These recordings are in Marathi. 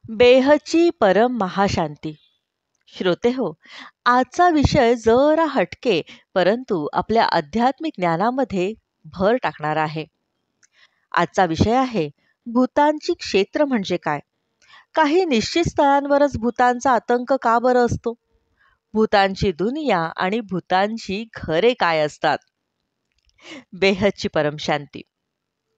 बेहची परम महाशांती. श्रोते हो, आजचा विषय जरा हटके परंतु आपल्या आध्यात्मिक ज्ञानामध्ये भर टाकणारा आहे. आजचा विषय आहे भूतांची क्षेत्र म्हणजे काय. काही निश्चित स्थळांवरच भूतांचा आतंक का बरं असतो. भूतांची दुनिया आणि भूतांची घरे काय असतात. बेहदची परम शांती.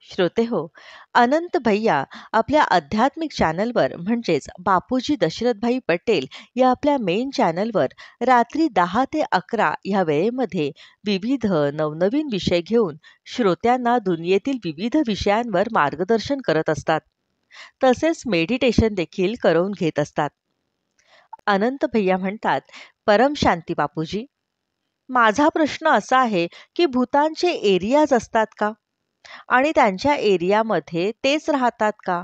श्रोते हो, अनंत भैया आपल्या आध्यात्मिक चॅनलवर म्हणजेच बापूजी दशरथभाई पटेल या आपल्या मेन चॅनलवर रात्री 10 ते 11 या वेळेमध्ये विविध नवनवीन विषय घेऊन श्रोत्यांना दुनियेतील विविध विषयांवर मार्गदर्शन करत असतात. तसेच मेडिटेशन देखील करून घेत असतात. अनंत भैया म्हणतात, परम शांती बापूजी, माझा प्रश्न असा आहे की भूतांचे एरियाज असतात का आणि त्यांच्या एरियामध्ये तेच राहतात का?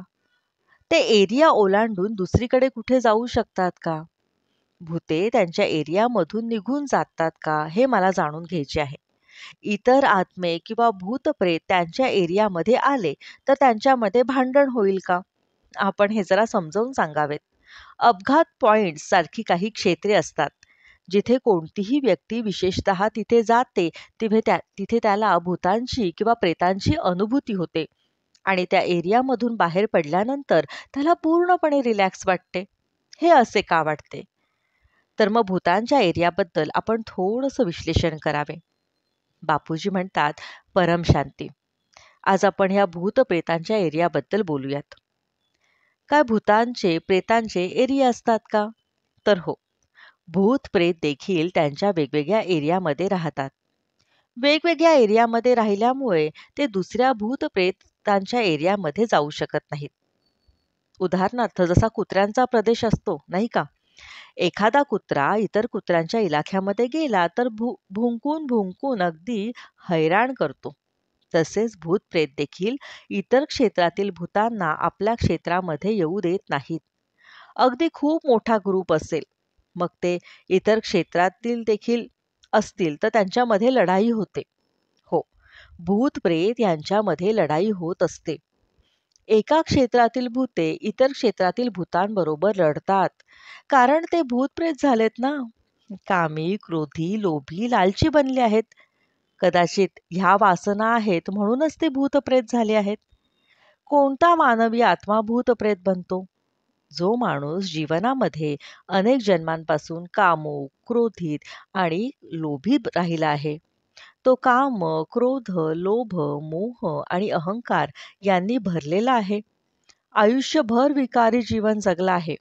ते एरिया ओलांडून दुसरीकडे कुठे जाऊ शकतात का? भूते त्यांच्या एरियामधून निघून जातात का? हे मला जाणून घ्यायचे आहे. इतर आत्मे किंवा भूतप्रेत त्यांच्या एरियामध्ये आले तर त्यांच्यामध्ये भांडण होईल का? आपण हे जरा समजावून सांगावेत. अपघात पॉइंट्स सारखी काही क्षेत्रे असतात, जिथे कोणतीही व्यक्ती विशेषतः तिथे जाते तिथे त्याला भूतांची किंवा प्रेतांची अनुभूती होते आणि त्या एरियामधून बाहेर पडल्यानंतर त्याला पूर्णपणे रिलॅक्स वाटते. हे असे का वाटते? तर मग भूतांच्या एरियाबद्दल आपण थोडंसं विश्लेषण करावे. बापूजी म्हणतात, परम शांती. आज आपण ह्या भूत प्रेतांच्या एरियाबद्दल बोलूयात. काय भूतांचे प्रेतांचे एरिया असतात का? तर हो, भूत प्रेत देखील त्यांच्या वेगवेगळ्या एरियामध्ये राहतात. वेगवेगळ्या एरियामध्ये राहिल्यामुळे ते दुसऱ्या भूत प्रेतांच्या एरियामध्ये जाऊ शकत नाहीत. उदाहरणार्थ जसा कुत्र्यांचा प्रदेश असतो नाही का, एखादा कुत्रा इतर कुत्र्यांच्या इलाख्यामध्ये गेला तर भुंकून भुंकून अगदी हैराण करतो. तसेच भूत प्रेत देखील इतर क्षेत्रातील भूतांना आपल्या क्षेत्रामध्ये येऊ देत नाहीत. अगदी खूप मोठा ग्रुप असेल, मग ते इतर क्षेत्रातील देखील असतील तर त्यांच्यामध्ये लढाई होते. हो, भूत प्रेत यांच्यामध्ये लढाई होत असते. एका क्षेत्रातील भूते इतर क्षेत्रातील भूतांबरोबर लढतात, कारण ते भूत प्रेत झालेत ना. कामी, क्रोधी, लोभी, लालची बनले आहेत. कदाचित ह्या वासना आहेत म्हणूनच ते भूतप्रेत झाले आहेत. कोणता मानवी आत्मा भूतप्रेत बनतो? जो माणूस जीवनामध्ये अनेक जन्मांपासून कामुक, क्रोधित आणि लोभी राहिला आहे. तो काम, क्रोध, लोभ, मोह आणि अहंकार यांनी भरलेला आहे. आयुष्यभर विकारी जीवन जगला आहे.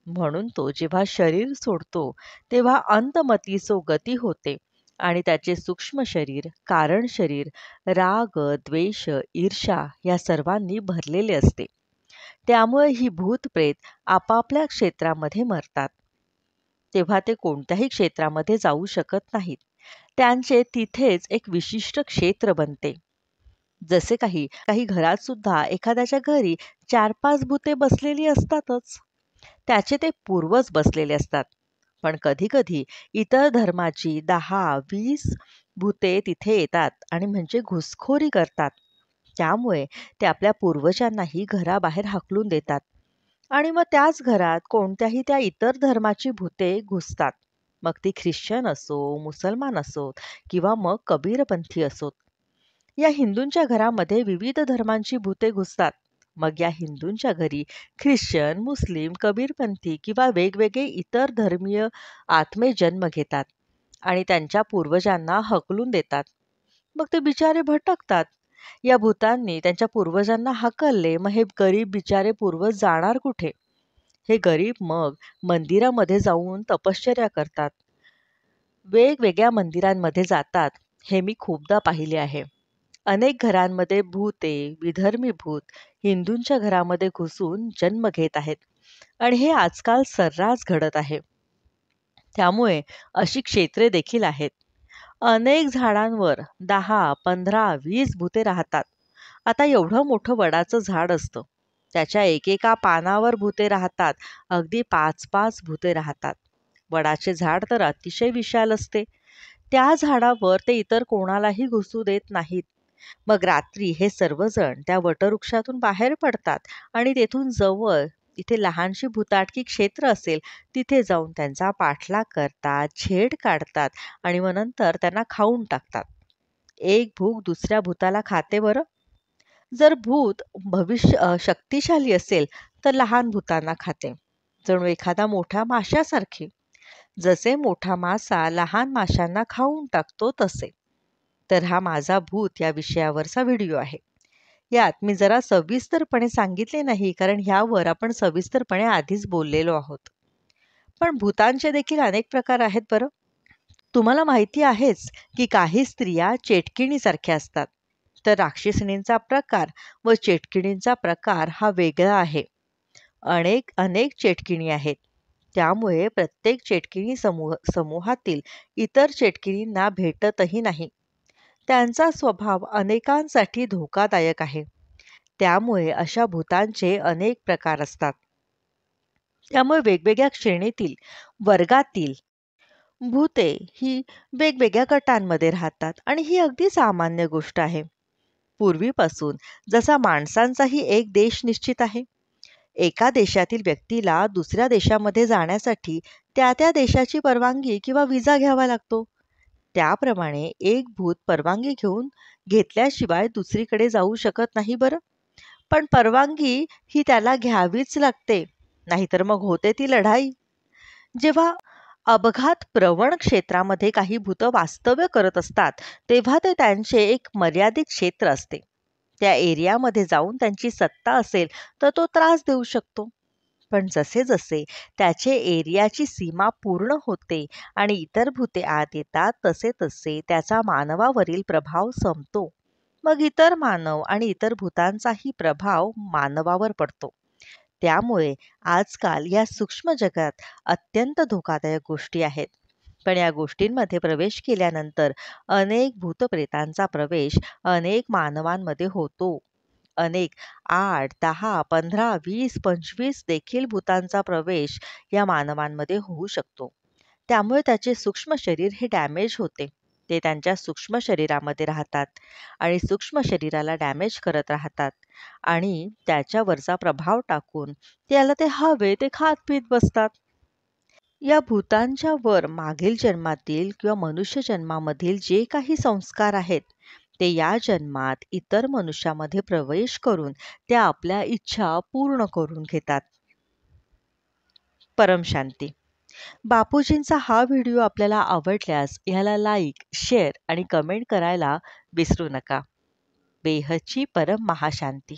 म्हणून तो जेव्हा शरीर सोडतो तेव्हा अंतमतीसो गती होते आणि त्याचे सूक्ष्म शरीर, कारण शरीर राग, द्वेष, ईर्ष्या या सर्वांनी भरलेले असते. त्यामुळे ही भूतप्रेत आपापल्या क्षेत्रामध्ये मरतात. तेव्हा ते कोणत्याही क्षेत्रामध्ये जाऊ शकत नाहीत. त्यांचे तिथेच एक विशिष्ट क्षेत्र बनते. जसे काही काही घरात सुद्धा एखाद्याच्या घरी 4-5 भूते बसलेली असतातच. त्याचे ते पूर्वज बसलेले असतात. पण कधी-कधी इतर धर्माची 10-20 भूते तिथे येतात आणि म्हणजे घुसखोरी करतात. त्यामुळे ते आपल्या पूर्वजांनाही घराबाहेर हाकलून देतात आणि मग त्याच घरात कोणत्याही त्या इतर धर्माची भूते घुसतात. मग ती ख्रिश्चन असो, मुसलमान असोत किंवा मग कबीरपंथी असोत. या हिंदूंच्या घरामध्ये विविध धर्मांची भूते घुसतात. मग या हिंदूंच्या घरी ख्रिश्चन, मुस्लिम, कबीरपंथी किंवा वेगवेगळे इतर धर्मीय आत्मे जन्म घेतात आणि त्यांच्या पूर्वजांना हकलून देतात. मग ते बिचारे भटकतात. या भूतांनी त्यांच्या पूर्वजांना हाकलले, मग हे गरीब बिचारे पूर्वज जाणार कुठे? हे गरीब मग मंदिरामध्ये जाऊन तपश्चर्या करतात. वेगवेगळ्या मंदिरांमध्ये जातात. हे मी खूपदा पाहिले आहे. अनेक घरांमध्ये भूते, विधर्मी भूत हिंदूंच्या घरामध्ये घुसून जन्म घेत आहेत आणि हे आजकाल सर्रास घडत आहे. त्यामुळे अशी क्षेत्रे देखील आहेत. अनेक झाडांवर 10, 15, 20 भूते राहतात. आता एवढं मोठं वडाचं झाड असतं. त्याच्या एकेका पानावर भूते राहतात. अगदी 5-5 भूते राहतात. वडाचे झाड तर अतिशय विशाल असते. त्या झाडावर ते इतर कोणालाही घुसू देत नाहीत. मग रात्री हे सर्वजण त्या वटवृक्षातून बाहेर पडतात आणि तेथून जवळ इथे लहानशी भुताटकी क्षेत्र असेल तिथे जाऊन त्यांचा पाठलाग करतात, छेड काढतात आणि मग नंतर त्यांना खाऊन टाकतात. एक भूत दुसऱ्या भूताला खाते बरं. जर भूत शक्तिशाली असेल तर लहान भूतांना खाते, जणू एखादा मोठ्या माशासारखे. जसे मोठा मासा लहान माशांना खाऊन टाकतो तसे. तर हा माझा भूत या विषयावरचा व्हिडिओ आहे. यात मी जरा सविस्तरपणे सांगितले नाही, कारण ह्यावर आपण सविस्तरपणे आधीच बोललेलो आहोत. पण भूतांचे देखील अनेक प्रकार आहेत बरं. तुम्हाला माहिती आहेच की काही स्त्रिया चेटकिणीसारख्या असतात, तर राक्षसिणींचा प्रकार व चेटकिणींचा प्रकार हा वेगळा आहे. अनेक अनेक चेटकिणी आहेत. त्यामुळे प्रत्येक चेटकिणी समूहातील इतर चेटकिणींना भेटतही नाही. त्यांचा स्वभाव अनेकांसाठी धोकादायक आहे. त्यामुळे अशा भूतांचे अनेक प्रकार असतात. त्यामुळे वेगवेगळ्या श्रेणीतील वर्गातील भूते ही वेगवेगळ्या गटांमध्ये राहतात आणि ही अगदी सामान्य गोष्ट आहे. पूर्वीपासून जसा माणसांचाही एक देश निश्चित आहे. एका देशातील व्यक्तीला दुसऱ्या देशामध्ये जाण्यासाठी त्या देशाची परवानगी किंवा विजा घ्यावा लागतो. त्याप्रमाणे एक भूत परवानगी घेतल्याशिवाय दुसरीकडे जाऊ शकत नाही बरं. पण परवानगी ही त्याला घ्यावीच लागते, नाहीतर मग होते ती लढाई. जेव्हा अपघात प्रवण क्षेत्रामध्ये काही भूत वास्तव्य करत असतात, तेव्हा ते त्यांचे एक मर्यादित क्षेत्र असते. त्या एरियामध्ये जाऊन त्यांची सत्ता असेल तर तो त्रास देऊ शकतो. पण जसे जसे त्याचे एरियाची सीमा पूर्ण होते आणि इतर भूते आत येतात, तसे तसे त्याचा मानवावरील प्रभाव संपतो. मग इतर मानव आणि इतर भूतांचाही प्रभाव मानवावर पडतो. त्यामुळे आजकाल या सूक्ष्म जगात अत्यंत धोकादायक गोष्टी आहेत. पण या गोष्टींमध्ये प्रवेश केल्यानंतर अनेक भूतप्रेतांचा प्रवेश अनेक मानवांमध्ये होतो. अनेक 8, 10, 15, 20, 25 देखील भूतांचा प्रवेश या मानवांमध्ये होऊ शकतो. त्यामुळे त्याचे सूक्ष्म शरीर हे डॅमेज होते. ते त्यांच्या सूक्ष्म शरीरामध्ये राहतात आणि सूक्ष्म शरीराला डॅमेज करत राहतात आणि त्याच्यावरचा प्रभाव टाकून त्याला ते हवे ते खात-पीत बसतात. या भूतांच्या वर मागील जन्मातील किंवा मनुष्य जन्मामधील जे काही संस्कार आहेत, ते या जन्मात इतर मनुष्यामध्ये प्रवेश करून त्या आपल्या इच्छा पूर्ण करून घेतात. परमशांती. बापूजींचा हा व्हिडिओ आपल्याला आवडल्यास ह्याला लाईक, शेअर आणि कमेंट करायला विसरू नका. बेहदची परम महाशांती.